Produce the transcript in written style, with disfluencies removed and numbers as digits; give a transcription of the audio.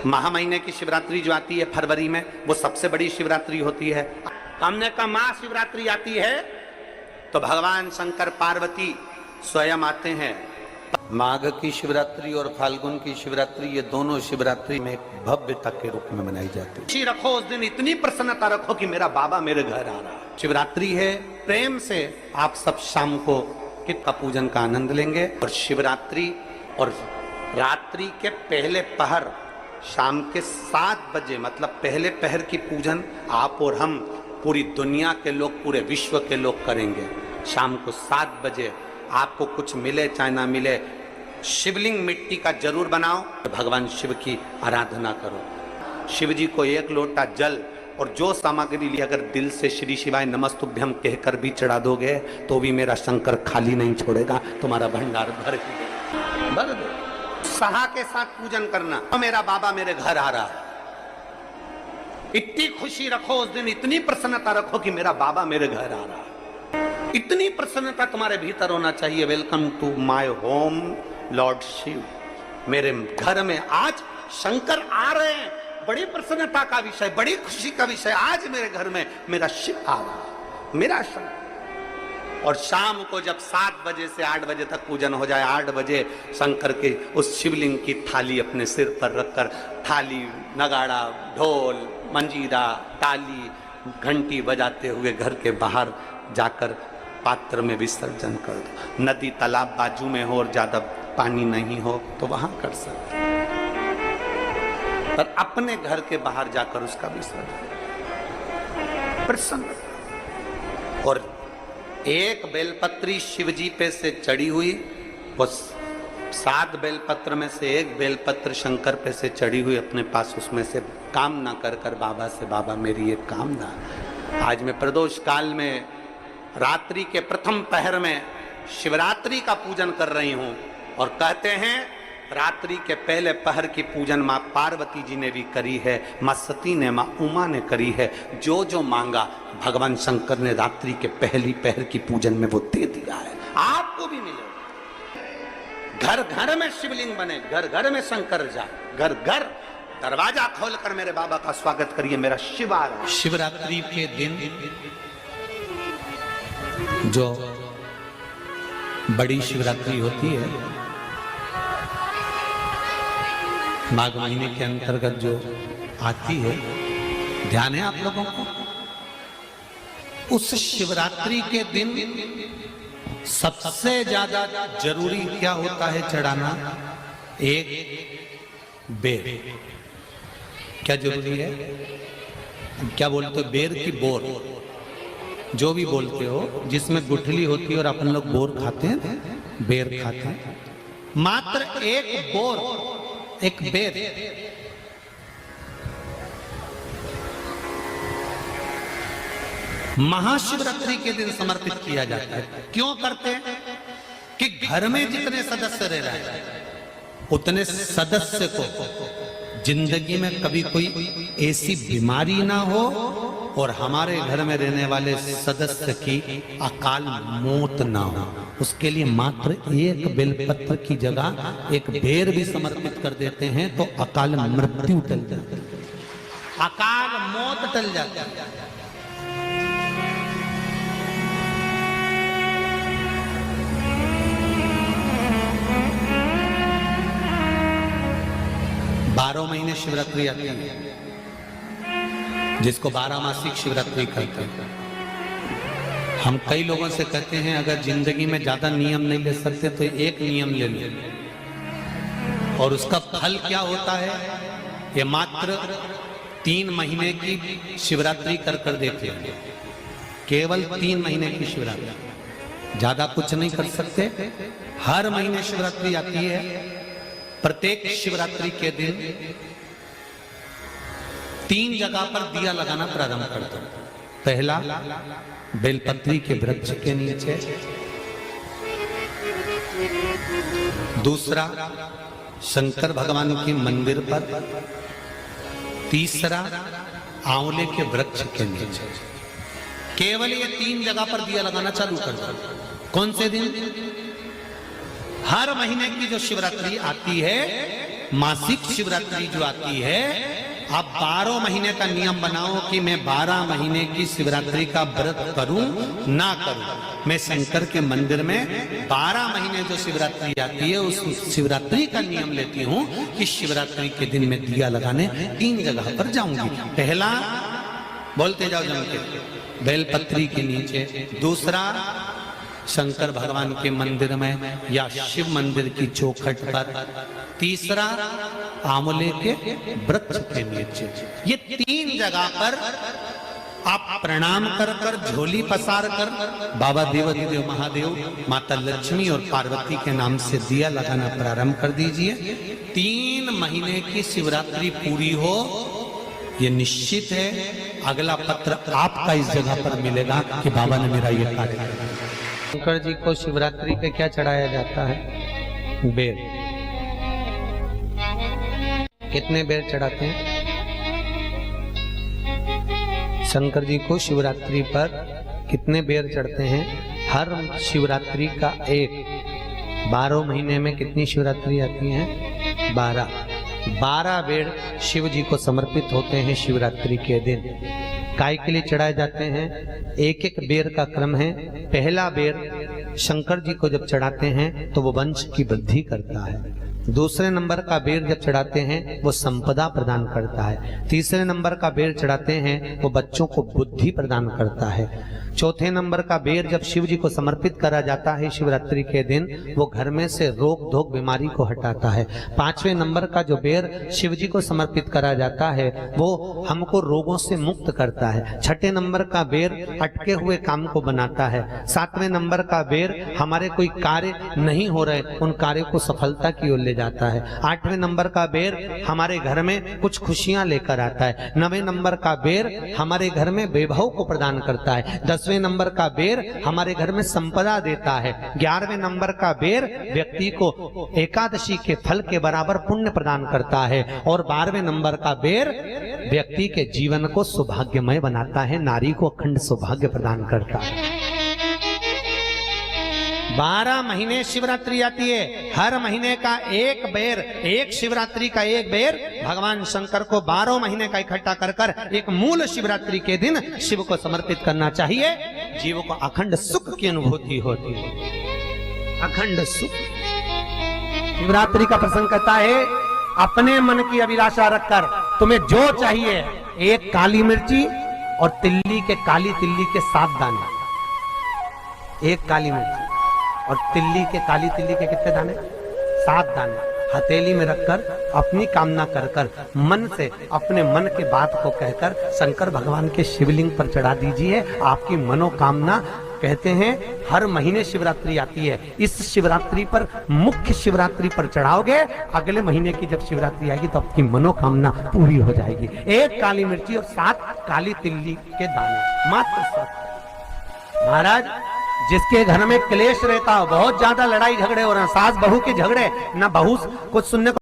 महा महीने की शिवरात्रि जो आती है फरवरी में, वो सबसे बड़ी शिवरात्रि होती है। हमने कहा महाशिवरात्रि आती है तो भगवान शंकर पार्वती स्वयं आते हैं। माघ की शिवरात्रि और फाल्गुन की शिवरात्रि, ये दोनों शिवरात्रि में भव्यता के रूप में मनाई जाती है। खुशी रखो उस दिन, इतनी प्रसन्नता रखो कि मेरा बाबा मेरे घर आ रहा है। शिवरात्रि है, प्रेम से आप सब शाम को किट का पूजन का आनंद लेंगे। और शिवरात्रि और रात्रि के पहले पहर शाम के 7 बजे, मतलब पहले पहर की पूजन आप और हम, पूरी दुनिया के लोग, पूरे विश्व के लोग करेंगे। शाम को 7 बजे आपको कुछ मिले चाहे ना मिले, शिवलिंग मिट्टी का जरूर बनाओ, भगवान शिव की आराधना करो। शिव जी को 1 लोटा जल और जो सामग्री ली, अगर दिल से श्री शिवाय नमस्तुभ्यम कहकर भी चढ़ा दोगे तो भी मेरा शंकर खाली नहीं छोड़ेगा, तुम्हारा भंडार भर दो। सहा के साथ पूजन करना, तो मेरा बाबा मेरे घर आ रहा है। इतनी खुशी रखो उस दिन, इतनी प्रसन्नता रखो कि मेरा बाबा मेरे घर आ रहा है। इतनी प्रसन्नता तुम्हारे भीतर होना चाहिए। Welcome to my home Lord Shiva, मेरे घर में आज शंकर आ रहे हैं। बड़ी प्रसन्नता का विषय, बड़ी खुशी का विषय, आज मेरे घर में मेरा शिव आ रहा है, मेरा शंकर। और शाम को जब 7 बजे से 8 बजे तक पूजन हो जाए, 8 बजे शंकर के उस शिवलिंग की थाली अपने सिर पर रखकर, थाली, नगाड़ा, ढोल, मंजीरा, ताली, घंटी बजाते हुए घर के बाहर जाकर पात्र में विसर्जन कर दो। नदी तालाब बाजू में हो और ज्यादा पानी नहीं हो तो वहां कर सकते, पर अपने घर के बाहर जाकर उसका विसर्जन प्रसन्न। और एक बेलपत्री शिवजी पे से चढ़ी हुई, वो 7 बेलपत्र में से एक बेलपत्र शंकर पे से चढ़ी हुई अपने पास, उसमें से कामना कर कर बाबा से, बाबा मेरी एक कामना, आज मैं प्रदोष काल में रात्रि के प्रथम पहर में शिवरात्रि का पूजन कर रही हूं। और कहते हैं रात्रि के पहले पहर की पूजन माँ पार्वती जी ने भी करी है, माँ सती ने, माँ उमा ने करी है। जो जो मांगा भगवान शंकर ने रात्रि के पहली पहर की पूजन में वो दे दिया है, आपको भी मिलेगा। घर घर में शिवलिंग बने, घर घर में शंकर जाए, घर घर दरवाजा खोलकर मेरे बाबा का स्वागत करिए, मेरा शिव आ रहा है। शिवरात्रि के दिन जो बड़ी शिवरात्रि होती है, माघ महीने के अंतर्गत जो आती है, ध्यान है आप लोगों को? उस शिवरात्रि के दिन सबसे ज्यादा जरूरी क्या होता है चढ़ाना? एक बेर। क्या जरूरी है? क्या बोलते हो? बेर की बोर, जो भी बोलते हो, जिसमें गुठली होती है और अपन लोग बोर खाते हैं, बेर खाते हैं। मात्र एक बोर, एक बेर, महाशिवरात्रि के दिन समर्पित किया जाता है। क्यों करते हैं? कि घर में जितने सदस्य रह रहे हैं, उतने सदस्य को जिंदगी में कभी कोई ऐसी बीमारी ना हो और हमारे घर में रहने वाले सदस्य की अकाल मौत ना हो, उसके लिए मात्र एक बेलपत्र की जगह एक बेर भी समर्पित कर देते हैं तो अकाल मृत्यु टल जाती है, अकाल मौत टल जाती है। 12 महीने शिवरात्रि आती है, जिसको 12 मासिक शिवरात्रि कहते हैं। हम कई लोगों से कहते हैं अगर जिंदगी में ज्यादा नियम नहीं ले सकते तो एक नियम ले लो, और उसका फल क्या होता है? ये मात्र 3 महीने की शिवरात्रि कर कर देते हैं, केवल 3 महीने की शिवरात्रि, ज्यादा कुछ नहीं कर सकते। हर महीने शिवरात्रि आती है। प्रत्येक शिवरात्रि के दिन 3 जगह पर दिया लगाना प्रारंभ कर दो। पहला बेलपत्री के वृक्ष के नीचे, दूसरा शंकर भगवान के मंदिर पर, तीसरा आंवले के वृक्ष के नीचे। केवल ये 3 जगह पर दिया लगाना चालू कर दो। कौन से दिन? हर महीने की जो शिवरात्रि आती है मासिक शिवरात्रि जो आती है, आप 12 महीने का नियम बनाओ कि मैं 12 महीने की शिवरात्रि का व्रत करूं ना करूं। मैं शंकर के मंदिर में 12 महीने जो शिवरात्रि आती है उस शिवरात्रि का नियम लेती हूं कि शिवरात्रि के दिन मैं दिया लगाने 3 जगह पर जाऊंगी। पहला, बोलते जाओ जम के, बेलपत्री के नीचे। दूसरा, शंकर भगवान के मंदिर में या शिव मंदिर की चौखट पर। तीसरा, आंवले के वृक्ष के नीचे। ये 3 जगह पर आप प्रणाम कर कर, झोली पसार कर बाबा देवाधिदेव महादेव, माता लक्ष्मी और पार्वती के नाम से दिया लगाना प्रारंभ कर दीजिए। 3 महीने की शिवरात्रि पूरी हो, ये निश्चित है अगला पत्र आपका इस जगह पर मिलेगा कि बाबा ने मेरा ये कार्य किया। शंकर जी को शिवरात्रि पे क्या चढ़ाया जाता है? बेर। कितने बेर चढ़ाते हैं? शंकर जी को शिवरात्रि पर कितने बेर चढ़ते हैं? हर शिवरात्रि का एक। 12 महीने में कितनी शिवरात्रि आती हैं? 12 बेर शिव जी को समर्पित होते हैं शिवरात्रि के दिन। काय के लिए चढ़ाए जाते हैं? एक एक बेर का क्रम है। पहला बेर शंकर जी को जब चढ़ाते हैं तो वो वंश की वृद्धि करता है। दूसरे नंबर का बेर जब चढ़ाते हैं वो संपदा प्रदान करता है। तीसरे नंबर का बेर चढ़ाते हैं वो बच्चों को बुद्धि प्रदान करता है। चौथे नंबर का बेर जब शिव जी को समर्पित करा जाता है शिवरात्रि के दिन, वो घर में से रोग धोक बीमारी को हटाता है। 5वें नंबर का जो बेर शिव जी को समर्पित करा जाता है वो हमको रोगों से मुक्त करता है। 6ठे नंबर का बेर अटके हुए काम को बनाता है। 7वें नंबर का बेर हमारे कोई कार्य नहीं हो रहे उन कार्यों को सफलता की ओर ले जाता है। 8वें नंबर का बेर हमारे घर में कुछ खुशियां लेकर आता है। 9वें नंबर का बेर हमारे घर में वैभव को प्रदान करता है। 10वें नंबर का बेर हमारे घर में संपदा देता है। 11वें नंबर का बेर व्यक्ति को एकादशी के फल के बराबर पुण्य प्रदान करता है। और 12वें नंबर का बेर व्यक्ति के जीवन को सौभाग्यमय बनाता है, नारी को अखंड सौभाग्य प्रदान करता है। 12 महीने शिवरात्रि आती है। हर महीने का एक बेर, एक शिवरात्रि का एक बेर भगवान शंकर को 12 महीने का इकट्ठा कर कर एक मूल शिवरात्रि के दिन शिव को समर्पित करना चाहिए। जीव को अखंड सुख की अनुभूति होती है, अखंड सुख। शिवरात्रि का प्रसंग कहता है अपने मन की अभिलाषा रखकर तुम्हें जो चाहिए, एक काली मिर्ची और तिल्ली के, काली तिल्ली के 7 दाने। एक काली मिर्ची और तिल्ली के, काली तिल्ली के कितने दाने? 7 दाने हथेली में रखकर अपनी कामना कर कर मन से अपने मन के बात को कहकर शंकर भगवान के शिवलिंग पर चढ़ा दीजिए। आपकी मनोकामना, कहते हैं हर महीने शिवरात्रि आती है, इस शिवरात्रि पर, मुख्य शिवरात्रि पर चढ़ाओगे, अगले महीने की जब शिवरात्रि आएगी तो आपकी मनोकामना पूरी हो जाएगी। एक काली मिर्ची और 7 काली तिल्ली के दाने, मात्र 7। महाराज, जिसके घर में क्लेश रहता हो, बहुत ज्यादा लड़ाई झगड़े हो रहे हैं, सास बहू के झगड़े, ना बहू कुछ सुनने को